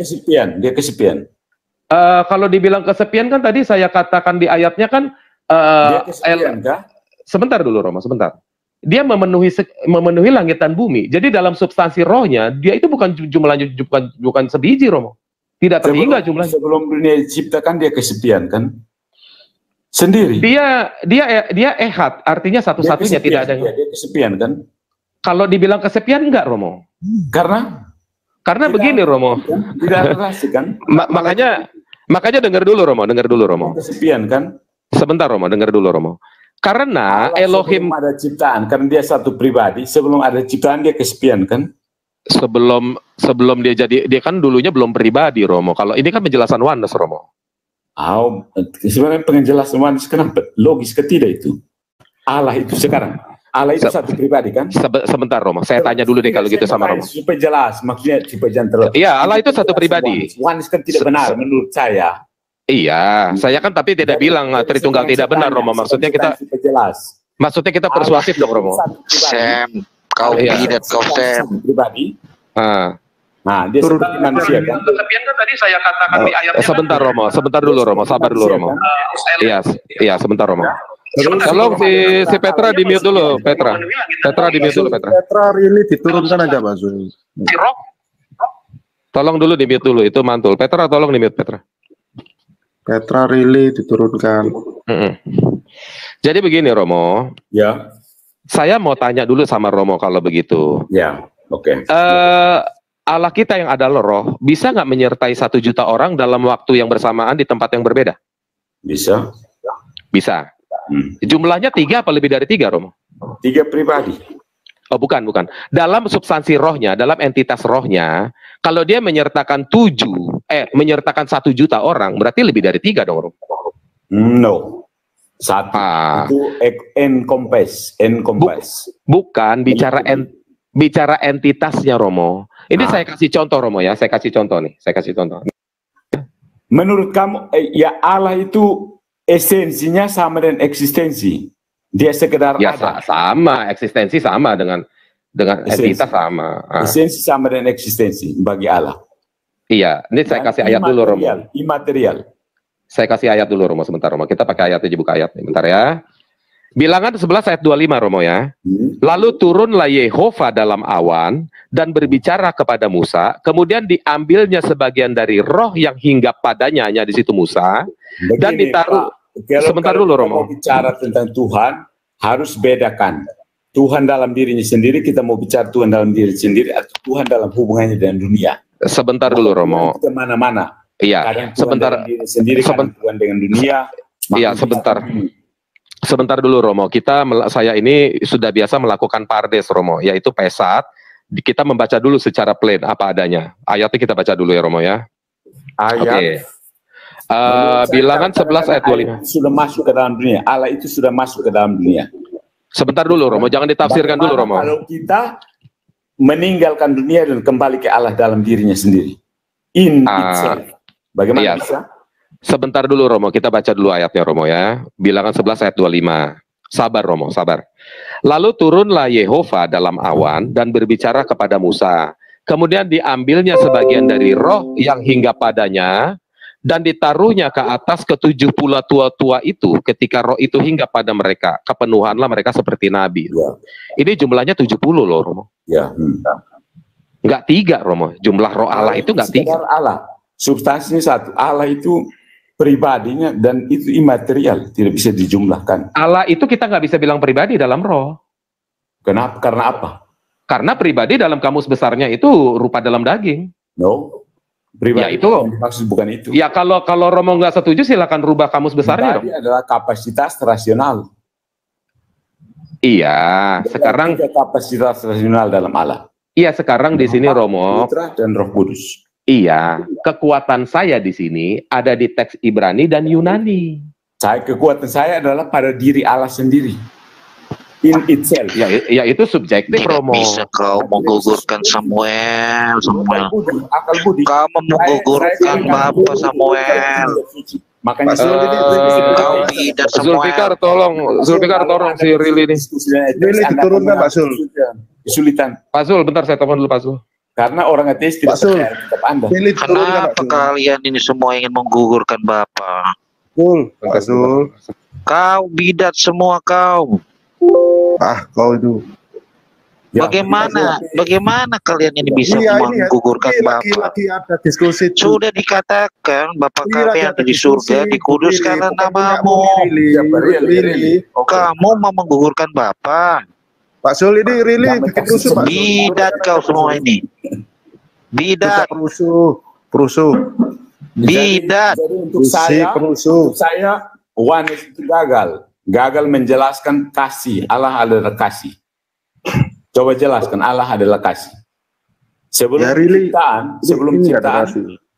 kesepian. Kalau dibilang kesepian kan tadi saya katakan di ayatnya kan dia kesepian kah? Sebentar dulu Romo, sebentar. Dia memenuhi langit dan bumi. Jadi dalam substansi rohnya, dia itu bukan jumlahnya bukan sebiji Romo. Tidak terhingga jumlahnya. Sebelum dunia diciptakan dia kesepian kan? Sendiri. Dia ehad, artinya satu-satunya, tidak ada yang. Dia kesepian kan? Kalau dibilang kesepian enggak Romo? Karena begini Romo. Tidak relasi kan? Makanya dengar dulu Romo. Kesepian kan? Sebentar Romo, dengar dulu Romo. Karena Elohim sebelum ada ciptaan, karena dia satu pribadi, sebelum ada ciptaan dia kesepian kan? Sebelum dia kan dulunya belum pribadi Romo. Kalau ini kan penjelasan Wanes Romo. Sebenarnya penjelasan Wanes kenapa? Logis ketidak itu. Allah itu sekarang. Allah itu satu pribadi kan? Sebentar Romo, saya tanya dulu deh kalau gitu sama Romo. Supaya jelas, maksudnya supaya jangan terlalu. Iya, Allah itu satu pribadi. Wanes kan tidak benar menurut saya. Iya, saya kan tapi tidak bilang Tritunggal tidak benar Romo. Maksudnya kita persuasif dong Romo. Kau Iya. bidat kau Sam. pribadi. Ah. Nah, dia seperti manusia kan. Kelebihan kan tadi saya katakan di ayatnya. Sebentar Romo, sebentar dulu Romo, sabar dulu Romo. Iya, iya sebentar Romo. Tolong si Petra di mute dulu, Petra. Petra di mute dulu, Petra. Petra really diturunkan aja Pak Zul. Si Rock, Tolong dulu di mute dulu, itu mantul. Petra tolong di mute Petra. Petra really diturunkan. Mm-mm. Jadi begini Romo, Ya, saya mau tanya dulu sama Romo kalau begitu. ya, oke. Allah kita yang adalah roh, bisa nggak menyertai 1 juta orang dalam waktu yang bersamaan di tempat yang berbeda? Bisa. Bisa. Hmm. Jumlahnya 3 apa lebih dari 3 Romo? 3 pribadi. Oh bukan. Dalam substansi rohnya, dalam entitas rohnya, kalau dia menyertakan 1 juta orang, berarti lebih dari 3 dong Romo. No. 1 Ah. itu encompass. Bukan bicara entitasnya Romo. Ini saya kasih contoh Romo ya, saya kasih contoh. Menurut kamu, ya Allah itu esensinya sama dengan eksistensi. Dia sekedar Ya ada. sama, eksistensi sama dengan Esensi. entitas sama. Ah. Esensi sama dengan eksistensi bagi Allah. Iya, ini saya Dan kasih ayat dulu Romo. Imaterial. Saya kasih ayat dulu Romo sebentar Romo. Kita pakai ayat aja, buka ayat nih, bentar ya. Bilangan 11 ayat 25 Romo ya. Lalu turunlah Yehova dalam awan dan berbicara kepada Musa, kemudian diambilnya sebagian dari roh yang hinggap padanya, hanya di situ Musa, dan Begini, ditaruh. Pak, Sebentar kalau dulu, kita Romo. mau bicara tentang Tuhan, harus bedakan. Tuhan dalam dirinya sendiri, kita mau bicara Tuhan dalam diri sendiri, atau Tuhan dalam hubungannya dengan dunia. Sebentar dulu Romo. Kita mana-mana. Iya, Kadang Tuhan sebentar. dalam diri sendiri, kadang Tuhan dengan dunia. Iya, sebentar. Sebentar dulu Romo, saya ini sudah biasa melakukan pardes Romo, yaitu pesat. Kita membaca dulu secara plain apa adanya. Ayatnya kita baca dulu ya Romo ya. Ayat. Oke. Bilangan 11 ayat 25. Sudah masuk ke dalam dunia. Allah itu sudah masuk ke dalam dunia. Sebentar dulu Romo, jangan ditafsirkan dulu Romo. Kalau kita meninggalkan dunia dan kembali ke Allah dalam dirinya sendiri. In itself. Bagaimana iya. bisa? Sebentar dulu Romo, kita baca dulu ayatnya Romo ya. Bilangan 11 ayat 25. Sabar Romo, sabar. Lalu turunlah Yehova dalam awan dan berbicara kepada Musa. Kemudian diambilnya sebagian dari roh yang hinggap padanya dan ditaruhnya ke atas ke-70 tua-tua itu. Ketika roh itu hinggap pada mereka, kepenuhanlah mereka seperti nabi. Ya. Ini jumlahnya 70 loh Romo. Ya. Enggak 3 Romo. Jumlah roh Allah itu enggak 3. Sekedar Allah. Substansinya satu. Allah itu pribadinya dan itu imaterial, tidak bisa dijumlahkan. Allah itu kita nggak bisa bilang pribadi dalam roh. Kenapa? Karena apa? Karena pribadi dalam kamus besarnya itu rupa dalam daging. No. Pribadi Ya, itu. maksud bukan itu. Ya kalau Romo nggak setuju silakan rubah kamus besarnya Pribadi dong. adalah kapasitas rasional. Iya, sekarang Ada kapasitas rasional dalam Allah. iya sekarang di sini Romo. Putra dan Roh Kudus. Iya, kekuatan saya di sini ada di teks Ibrani dan Yunani. Kekuatan saya adalah pada diri Allah sendiri. In itself. Ya itu subjektif Tidak Romo. bisa kau menggugurkan Samuel. Akal budi. Kau menggugurkan Bapak Samuel. Makanya Kau bidat Zulfikar Samuel. tolong si Rili ini. Rili diturunkan, Pak Sul. Kesulitan. Pak Zul, bentar saya telepon dulu Pak Zul. Karena orang ateis tidak Pak Sul. percaya kitab Anda. Rili diturunkan Pak Kenapa Zul. kalian ini semua ingin menggugurkan Bapak? Zul, Pak Zul. Kau bidat semua kau. Ah, kau itu. Ya, Bagaimana kalian ini bisa menggugurkan Bapak? Lagi ada diskusi itu. Sudah dikatakan Bapak Ini lagi kalian ada di surga diskusi. dikuduskanlah Rili, namamu. Ya, Rili. Kamu mau menggugurkan Bapak? Pak Zul ini Rili bikin rusuh Pak Zul. Bidat kau semua ini. Bidat, Perusuh. bidat. Jadi untuk saya oneness itu gagal menjelaskan kasih. Allah adalah kasih. Coba jelaskan Allah adalah kasih. Sebelum Ya, Rili. ciptaan,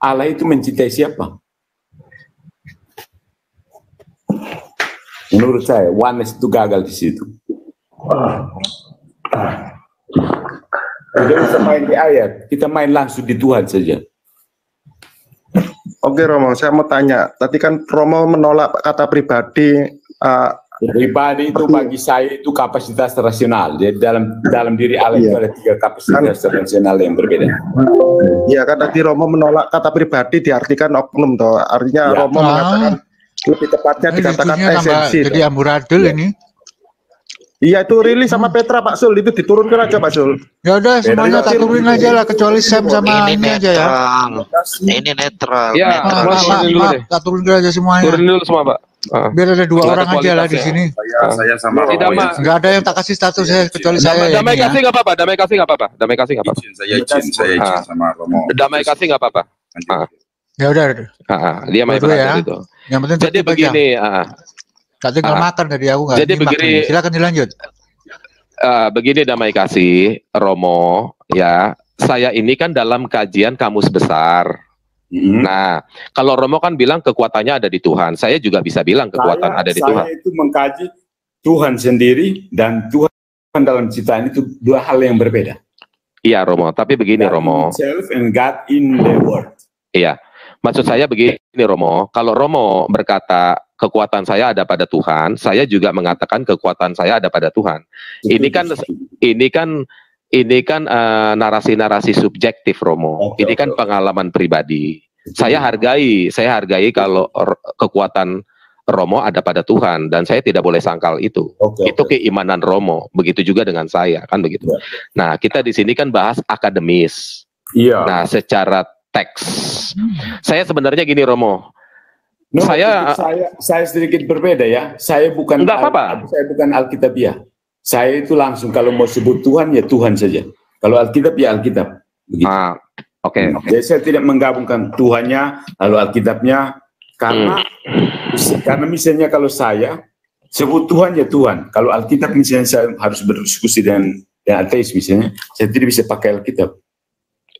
Allah itu mencintai siapa? Menurut saya oneness itu gagal di situ. Tidak usah main di ayat, kita main langsung di Tuhan saja. Oke Romo, saya mau tanya. Tadi kan Romo menolak kata pribadi Pribadi itu bagi saya itu kapasitas rasional. Jadi dalam diri Allah itu ada 3 kapasitas rasional yang berbeda. Iya kan tadi Romo menolak kata pribadi diartikan oknum toh. Artinya Romo mengatakan lebih tepatnya dikatakan esensi. Jadi amburadul ini. Iya itu rilis sama Petra Pak Sul, itu diturunkan aja Pak Sul. Ya udah semuanya tak turunin aja lah kecuali Sam sama Ini ini aja ya. Ini netral. Ya, Maaf, tak turunin aja semuanya. Turunin dulu semua, Pak. Biar ada 2 orang aja lah di kualitasnya. sini. Saya sama Tidak, Romo. Mak. Nggak ada yang tak kasih status saya kecuali saya. Damai ini ya. kasih nggak apa-apa, damai kasih nggak apa-apa, damai kasih nggak apa-apa. Saya izin sama Romo. Damai kasih nggak apa-apa. Ya udah. Dia main Dua-dua ya. itu. Yang penting Jadi tertib aja. begini, Tak tinggal makan tadi aku nggak. Jadi nyimak begini. ini. Silakan dilanjut. Begini damai kasih, Romo, ya. Saya ini kan dalam kajian kamus besar. Nah, kalau Romo kan bilang kekuatannya ada di Tuhan, saya juga bisa bilang kekuatan ada di Tuhan. Saya itu mengkaji Tuhan sendiri dan Tuhan dalam ciptaan itu 2 hal yang berbeda. Iya, Romo. Tapi begini, God Romo. himself and God in the world. Iya. Maksud saya begini, Romo. Kalau Romo berkata kekuatan saya ada pada Tuhan, saya juga mengatakan kekuatan saya ada pada Tuhan. Ini kan narasi-narasi subjektif, Romo. Ini kan pengalaman pribadi. Saya hargai kalau kekuatan Romo ada pada Tuhan dan saya tidak boleh sangkal itu. Itu keimanan Romo. Begitu juga dengan saya, kan begitu. Nah, kita di sini kan bahas akademis. Iya. Nah, secara teks. Saya sebenarnya gini, Romo. Saya sedikit berbeda ya. Saya bukan saya bukan Alkitabiah. Saya itu langsung kalau mau sebut Tuhan ya Tuhan saja. Kalau Alkitab ya Alkitab. Begitu. Oke. Jadi saya tidak menggabungkan Tuhannya lalu Alkitabnya karena misalnya kalau saya sebut Tuhan ya Tuhan. Kalau Alkitab misalnya saya harus berdiskusi dengan ateis misalnya, saya tidak bisa pakai Alkitab.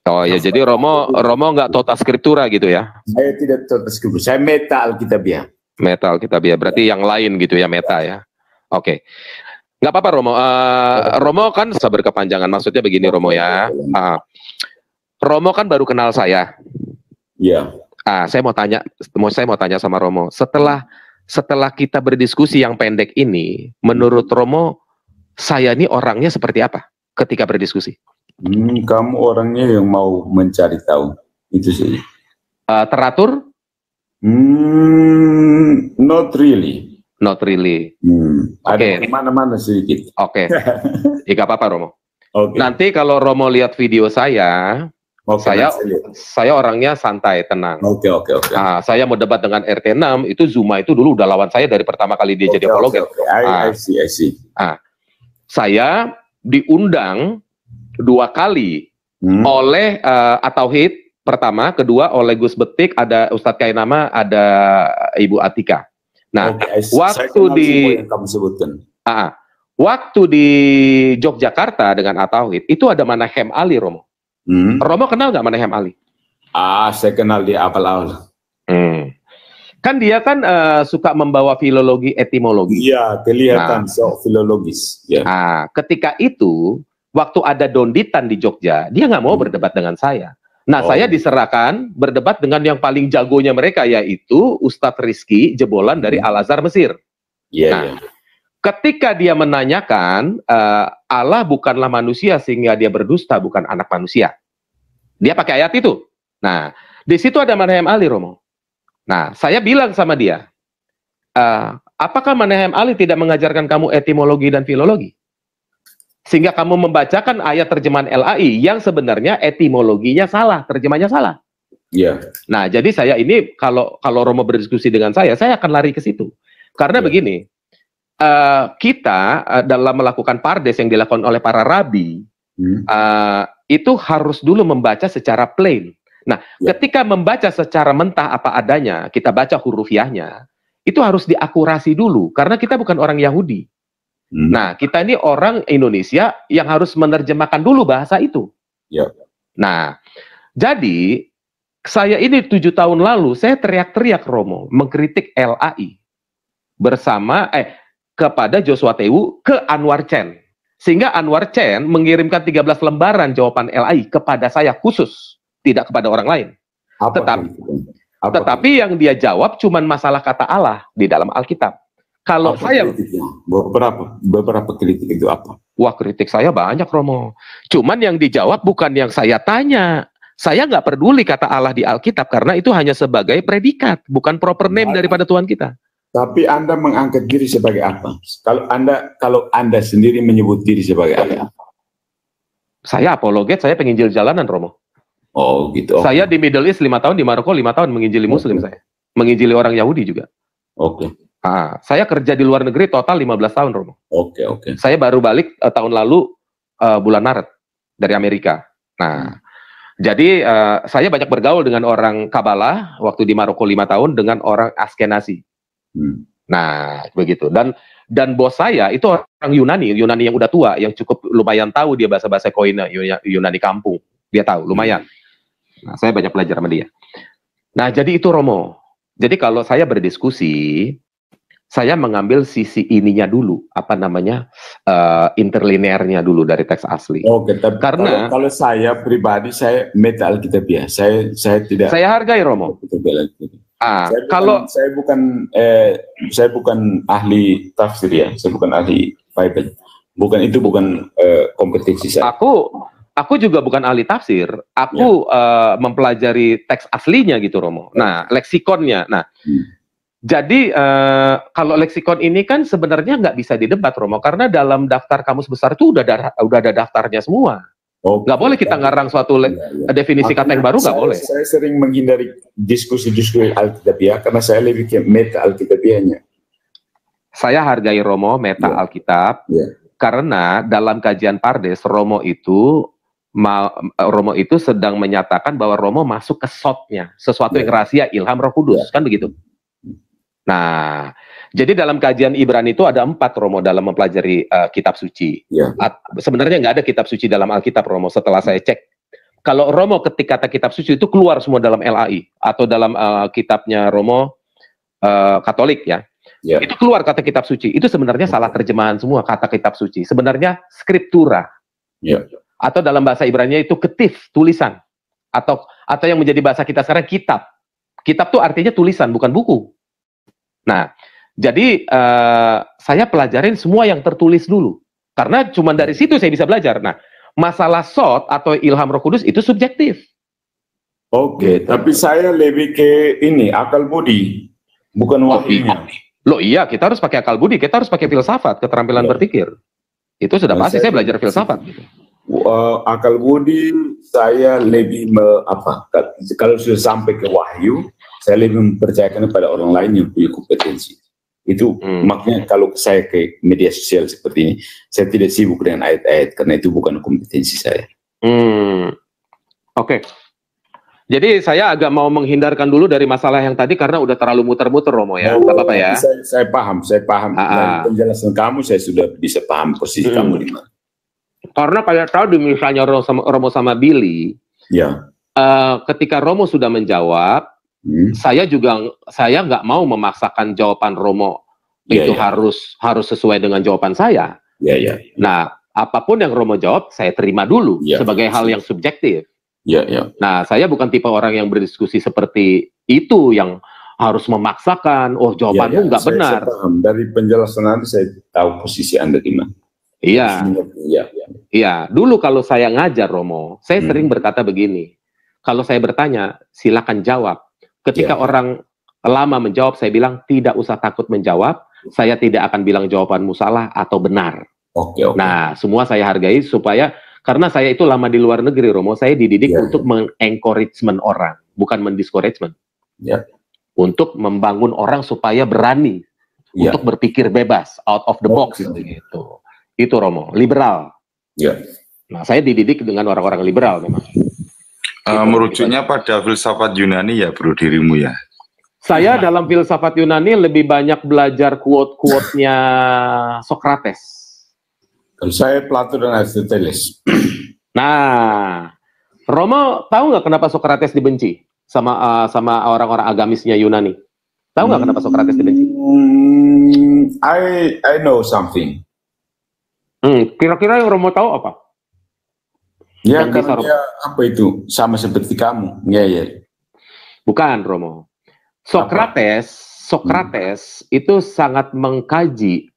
Oh ya, jadi Romo nggak tota skriptura gitu ya? Saya tidak tota skriptura, saya meta Alkitabiah. Meta Alkitabiah, berarti yang lain gitu ya, meta ya? Oke. Nggak apa-apa Romo. Romo kan berkepanjangan, maksudnya begini Romo ya. Romo kan baru kenal saya. Iya. Saya mau tanya sama Romo. Setelah kita berdiskusi yang pendek ini, menurut Romo, saya ini orangnya seperti apa ketika berdiskusi? Kamu orangnya yang mau mencari tahu, itu sih. Teratur? Not really. Not really. Ada mana-mana sedikit. Oke. Gak apa-apa Romo. Okay. Nanti kalau Romo lihat video saya orangnya santai, tenang. Oke. Saya mau debat dengan RT 6, itu Zuma itu dulu udah lawan saya dari pertama kali dia jadi apologet. I see. Saya diundang 2 kali oleh Atauhid pertama, kedua oleh Gus Betik, ada Ustadz Kainama, ada Ibu Atika. Nah, waktu di Yogyakarta dengan Atauhid itu ada Manahem Ali, Romo. Romo kenal nggak Manahem Ali? Saya kenal di awal-awal. Kan dia kan suka membawa filologi etimologi. Iya, kelihatan filologis. Ya. Ketika itu waktu ada Donditan di Jogja, dia nggak mau berdebat dengan saya. Nah, saya diserahkan berdebat dengan yang paling jagonya mereka, yaitu Ustadz Rizky jebolan dari Al-Azhar Mesir. Ketika dia menanyakan, Allah bukanlah manusia sehingga dia berdusta, bukan anak manusia. Dia pakai ayat itu. Nah, di situ ada Manahem Ali, Romo. Nah, saya bilang sama dia, apakah Manahem Ali tidak mengajarkan kamu etimologi dan filologi? Sehingga kamu membacakan ayat terjemahan LAI yang sebenarnya etimologinya salah, terjemahnya salah. Iya. Nah, jadi saya ini kalau Romo berdiskusi dengan saya akan lari ke situ. Karena begini, kita dalam melakukan pardes yang dilakukan oleh para rabi, itu harus dulu membaca secara plain. Nah, ketika membaca secara mentah apa adanya, kita baca hurufiahnya, itu harus diakurasi dulu, karena kita bukan orang Yahudi. Nah, kita ini orang Indonesia yang harus menerjemahkan dulu bahasa itu. Nah, jadi saya ini 7 tahun lalu, saya teriak-teriak Romo, mengkritik LAI bersama kepada Joshua Tewu ke Anwar Chen. Sehingga Anwar Chen mengirimkan 13 lembaran jawaban LAI kepada saya khusus, tidak kepada orang lain. Tetapi yang dia jawab cuma masalah kata Allah di dalam Alkitab. Kalau Apa saya kritiknya? Beberapa kritik itu apa? Wah, kritik saya banyak, Romo. Cuman yang dijawab bukan yang saya tanya. Saya nggak peduli kata Allah di Alkitab karena itu hanya sebagai predikat, bukan proper name daripada Tuhan kita. Tapi Anda mengangkat diri sebagai apa? Kalau Anda sendiri menyebut diri sebagai apa? Saya apologet, saya penginjil jalanan, Romo. Oh, gitu. Okay. Saya di Middle East 5 tahun, di Maroko 5 tahun menginjili Muslim saya. Menginjili orang Yahudi juga. Oke. Saya kerja di luar negeri total 15 tahun, Romo. Oke. Saya baru balik tahun lalu bulan Maret dari Amerika. Nah, jadi saya banyak bergaul dengan orang Kabbalah waktu di Maroko 5 tahun dengan orang Askenazi. Nah, begitu. Dan bos saya itu orang Yunani yang udah tua, yang cukup lumayan tahu dia bahasa-bahasa koine, Yunani kampung. Dia tahu, lumayan. Nah, saya banyak belajar sama dia. Nah, jadi itu Romo. Jadi kalau saya berdiskusi, saya mengambil sisi ininya dulu, apa namanya, interlinearnya dulu dari teks asli. Oke, tapi karena kalau saya pribadi, saya meta Alkitabiah. Saya tidak. Saya hargai Romo. Saya bukan ahli tafsir ya. Saya bukan ahli Bible. Bukan kompetensi saya. Aku juga bukan ahli tafsir. Aku mempelajari teks aslinya gitu Romo. Nah, leksikonnya. Nah. Jadi kalau leksikon ini kan sebenarnya nggak bisa didebat Romo, karena dalam daftar kamus besar itu udah ada daftarnya semua. Nggak boleh kita ngarang suatu definisi kata yang baru, nggak boleh. Saya sering menghindari diskusi-diskusi Alkitabiah karena saya lebih ke meta Alkitabiahnya. Saya hargai Romo meta Alkitab karena dalam kajian Pardes Romo itu sedang menyatakan bahwa Romo masuk ke shotnya, sesuatu yang rahasia, ilham Roh Kudus, kan begitu. Nah, jadi dalam kajian Ibrani itu ada 4 Romo dalam mempelajari kitab suci. Sebenarnya nggak ada kitab suci dalam Alkitab Romo setelah saya cek. Kalau Romo ketik kata kitab suci itu keluar semua dalam LAI atau dalam kitabnya Romo Katolik ya. Itu keluar kata kitab suci. Itu sebenarnya salah terjemahan semua kata kitab suci. Sebenarnya skriptura. Atau dalam bahasa Ibrani itu ketif, tulisan. Atau yang menjadi bahasa kita sekarang kitab. Kitab tuh artinya tulisan, bukan buku. Nah, jadi saya pelajarin semua yang tertulis dulu. Karena cuma dari situ saya bisa belajar. Nah, masalah shot atau ilham Roh Kudus itu subjektif. Oke, tapi saya lebih ke ini, akal budi, bukan wahyunya. Loh iya, kita harus pakai akal budi, kita harus pakai filsafat, keterampilan berpikir. Itu sudah pasti, saya belajar filsafat. Gitu. Akal budi, saya lebih kalau sudah sampai ke wahyu, saya lebih mempercayakan kepada orang lain yang punya kompetensi. Itu makanya kalau saya ke media sosial seperti ini, saya tidak sibuk dengan ayat-ayat karena itu bukan kompetensi saya. Oke. Jadi saya agak mau menghindarkan dulu dari masalah yang tadi karena udah terlalu muter-muter Romo ya. Apa-apa ya. Saya paham. Dari penjelasan kamu saya sudah bisa paham posisi kamu di mana. Karena kayak tadi misalnya Romo sama Billy, ketika Romo sudah menjawab, saya nggak mau memaksakan jawaban Romo itu harus sesuai dengan jawaban saya. Nah, apapun yang Romo jawab saya terima dulu sebagai hal yang subjektif. Nah, saya bukan tipe orang yang berdiskusi seperti itu yang harus memaksakan. Oh, jawabanmu nggak benar. Saya paham. Dari penjelasan Anda saya tahu posisi Anda di mana. Iya. Dulu kalau saya ngajar Romo, saya sering berkata begini. Kalau saya bertanya, silakan jawab. Ketika orang lama menjawab, saya bilang tidak usah takut menjawab. Saya tidak akan bilang jawabanmu salah atau benar. Nah, semua saya hargai supaya karena saya itu lama di luar negeri, Romo. Saya dididik untuk men-encouragement orang, bukan men-discouragement. Untuk membangun orang supaya berani untuk berpikir bebas, out of the box gitu. Itu Romo, liberal. Nah, saya dididik dengan orang-orang liberal memang. Merujuknya pada filsafat Yunani ya bro dirimu ya. Saya dalam filsafat Yunani lebih banyak belajar quote-quote-nya Socrates. Kalau saya Plato dan Aristoteles. Nah, Romo tahu nggak kenapa Socrates dibenci sama orang-orang agamisnya Yunani? Tahu nggak kenapa Socrates dibenci? I know something. Kira-kira yang Romo tahu apa? Ya, karena dia apa itu sama seperti kamu. Bukan Romo. Socrates Sokrates itu sangat mengkaji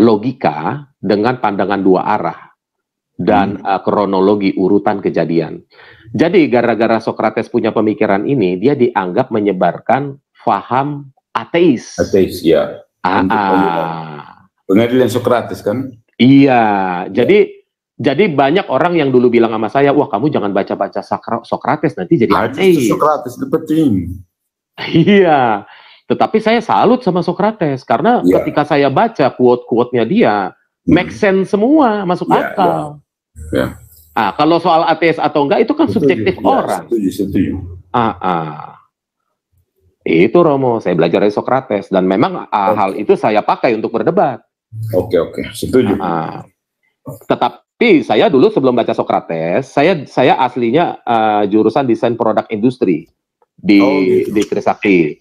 logika dengan pandangan dua arah dan kronologi urutan kejadian. Jadi gara-gara Sokrates punya pemikiran ini, dia dianggap menyebarkan faham ateis. Ateis, ya. Pengadilan Sokrates kan? Iya, jadi banyak orang yang dulu bilang sama saya, wah kamu jangan baca-baca Sokrates nanti jadi ateis. Sokrates itu penting. Iya, tetapi saya salut sama Sokrates karena ketika saya baca quote-quote-nya dia, make sense semua, masuk akal. Ya. Kalau soal ateis atau enggak itu kan subjektif orang. Setuju. Itu Romo, saya belajar dari Sokrates dan memang hal itu saya pakai untuk berdebat. Oke, setuju. Tetapi saya dulu sebelum baca Sokrates, saya aslinya jurusan desain produk industri di Trisakti.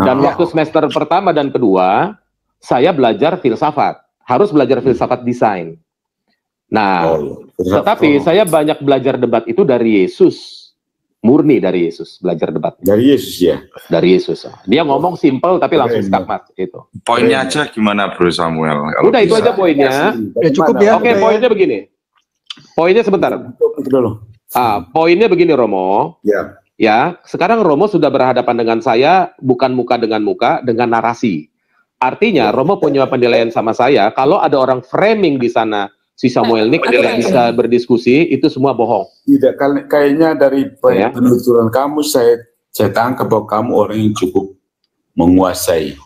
Dan waktu semester pertama dan kedua, saya belajar filsafat. Harus belajar filsafat desain. Nah, tetapi saya banyak belajar debat itu dari Yesus. Murni dari Yesus, belajar debat. Dari Yesus ya? Dari Yesus. Dia ngomong simple tapi langsung skakmat. Itu. Poinnya aja gimana Bro Samuel? Udah itu aja poinnya. Cukup ya. Oke, poinnya begini. Poinnya sebentar. Poinnya begini Romo. Ya, sekarang Romo sudah berhadapan dengan saya, bukan muka dengan muka, dengan narasi. Artinya Romo punya penilaian sama saya, kalau ada orang framing di sana, si Samuel ini tidak bisa berdiskusi, itu semua bohong. Tidak, kayaknya dari penuturan kamu, saya tangkap bahwa kamu orang yang cukup menguasai.